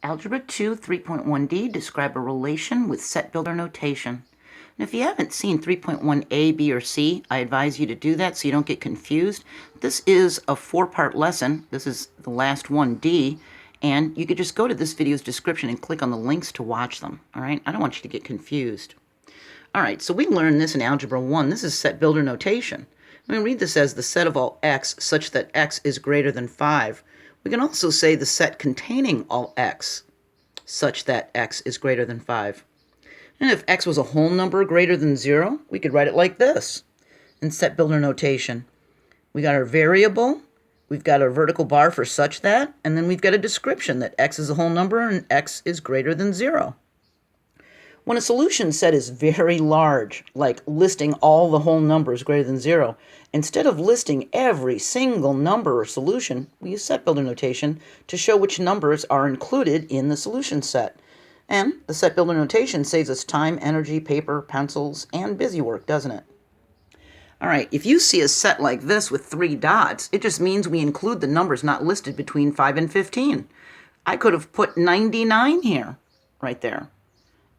Algebra 2 3.1d, describe a relation with set builder notation. And if you haven't seen 3.1a, b, or c, I advise you to do that so you don't get confused. This is a 4-part lesson. This is the last one, D, and you could just go to this video's description and click on the links to watch them, all right? I don't want you to get confused. All right, so we learned this in Algebra 1. This is set builder notation. I'm going to read this as the set of all x such that x is greater than 5. We can also say the set containing all x such that x is greater than 5. And if x was a whole number greater than 0, we could write it like this in set builder notation. We got our variable, we've got our vertical bar for such that, and then we've got a description that x is a whole number and x is greater than 0. When a solution set is very large, like listing all the whole numbers greater than 0, instead of listing every single number or solution, we use set builder notation to show which numbers are included in the solution set. And the set builder notation saves us time, energy, paper, pencils, and busy work, doesn't it? All right, if you see a set like this with 3 dots, it just means we include the numbers not listed between 5 and 15. I could have put 99 here, right there.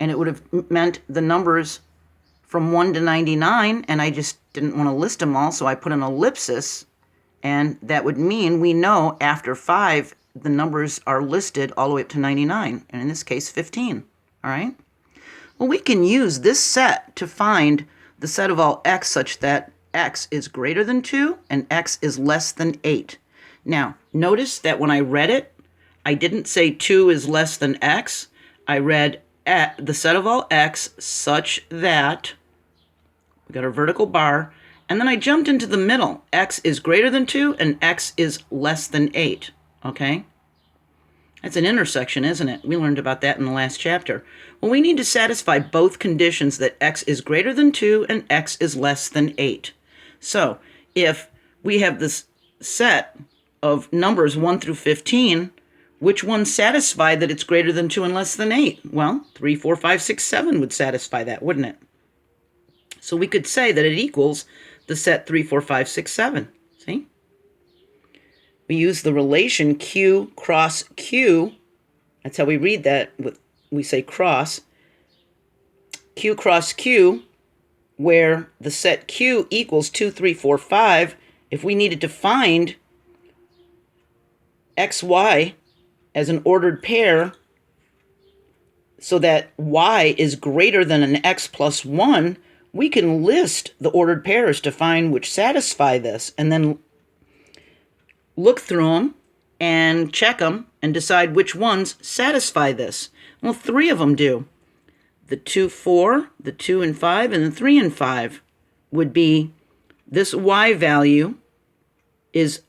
And it would have meant the numbers from 1 to 99, and I just didn't want to list them all, so I put an ellipsis, and that would mean we know after 5, the numbers are listed all the way up to 99, and in this case, 15, all right? Well, we can use this set to find the set of all x such that x is greater than 2 and x is less than 8. Now, notice that when I read it, I didn't say 2 is less than x. I read the set of all x such that, we got our vertical bar, and then I jumped into the middle. X is greater than 2 and x is less than 8, okay? That's an intersection, isn't it? We learned about that in the last chapter. Well, we need to satisfy both conditions that x is greater than 2 and x is less than 8. So if we have this set of numbers 1 through 15, which ones satisfy that it's greater than 2 and less than 8? Well, 3, 4, 5, 6, 7 would satisfy that, wouldn't it? So we could say that it equals the set 3, 4, 5, 6, 7. See? We use the relation Q cross Q. That's how we read that. We say cross. Q cross Q, where the set Q equals 2, 3, 4, 5. If we needed to find XY as an ordered pair so that y is greater than an x plus 1, we can list the ordered pairs to find which satisfy this and then look through them and check them and decide which ones satisfy this. Well, 3 of them do. The 2, 4, the 2 and 5, and the 3 and 5 would be this y value is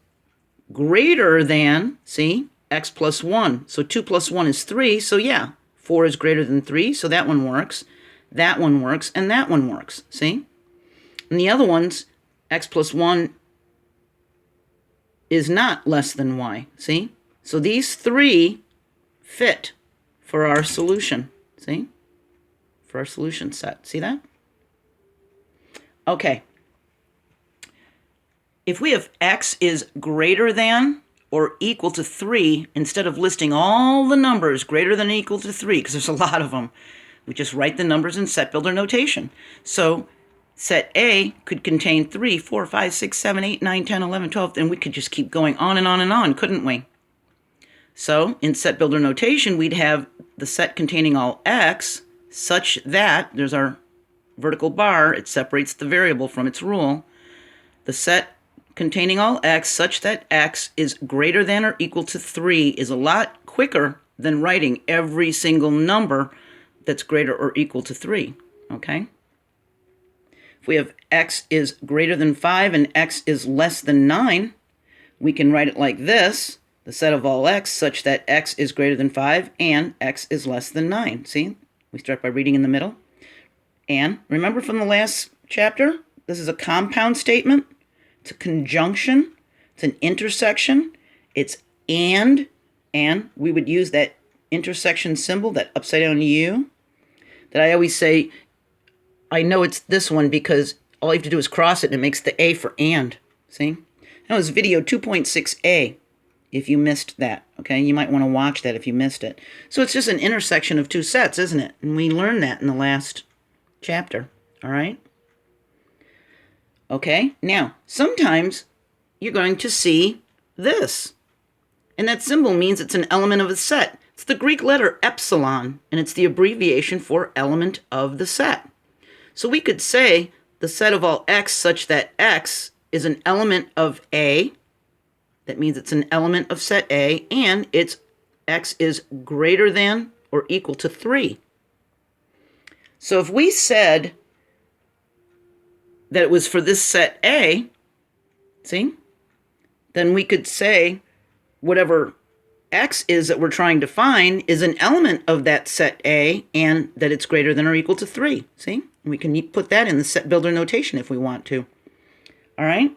greater than, see, x plus 1. So 2 plus 1 is 3. So yeah, 4 is greater than 3. So that one works. That one works. And that one works. See? And the other ones, x plus 1 is not less than y. See? So these 3 fit for our solution. See? For our solution set. See that? Okay. If we have x is greater than or equal to 3, instead of listing all the numbers greater than or equal to 3, because there's a lot of them, we just write the numbers in set builder notation. So set A could contain 3, 4, 5, 6, 7, 8, 9, 10, 11, 12, and we could just keep going on and on and on, couldn't we? So in set builder notation, we'd have the set containing all x such that, there's our vertical bar, it separates the variable from its rule, the set containing all x such that x is greater than or equal to 3 is a lot quicker than writing every single number that's greater or equal to 3, okay? If we have x is greater than 5 and x is less than 9, we can write it like this, the set of all x such that x is greater than 5 and x is less than 9. See? We start by reading in the middle. And remember from the last chapter, this is a compound statement. It's a conjunction, it's an intersection, it's and we would use that intersection symbol, that upside down U, that I always say, I know it's this one because all you have to do is cross it and it makes the A for and, see? That was video 2.6a. if you missed that, okay? You might want to watch that if you missed it. So it's just an intersection of two sets, isn't it? And we learned that in the last chapter, all right? Okay, now, sometimes you're going to see this. And that symbol means it's an element of a set. It's the Greek letter epsilon, and it's the abbreviation for element of the set. So we could say the set of all x such that x is an element of A. That means it's an element of set A, and its x is greater than or equal to 3. So if we said that it was for this set A, see, then we could say whatever x is that we're trying to find is an element of that set A, and that it's greater than or equal to 3. See? We can put that in the set builder notation if we want to. All right?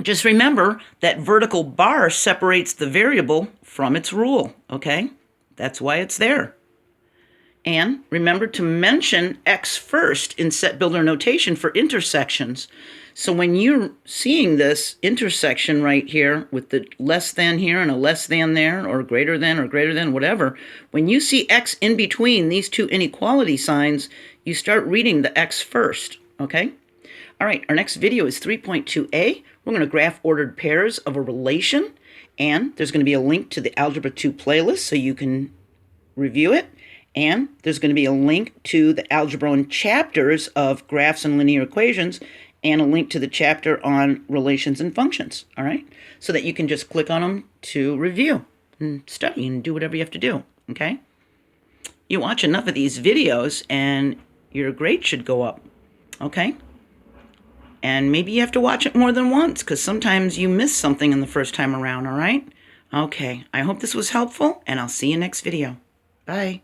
Just remember that vertical bar separates the variable from its rule, okay? That's why it's there. And remember to mention x first in set builder notation for intersections. So when you're seeing this intersection right here with the less than here and a less than there, or greater than, whatever, when you see x in between these two inequality signs, you start reading the x first, okay? All right, our next video is 3.2a. We're going to graph ordered pairs of a relation, and there's going to be a link to the Algebra 2 playlist so you can review it. And there's going to be a link to the Algebra 1 chapters of graphs and linear equations, and a link to the chapter on relations and functions, all right? So that you can just click on them to review and study and do whatever you have to do, okay? You watch enough of these videos and your grade should go up, okay? And maybe you have to watch it more than once because sometimes you miss something in the first time around, all right? Okay, I hope this was helpful, and I'll see you next video. Bye.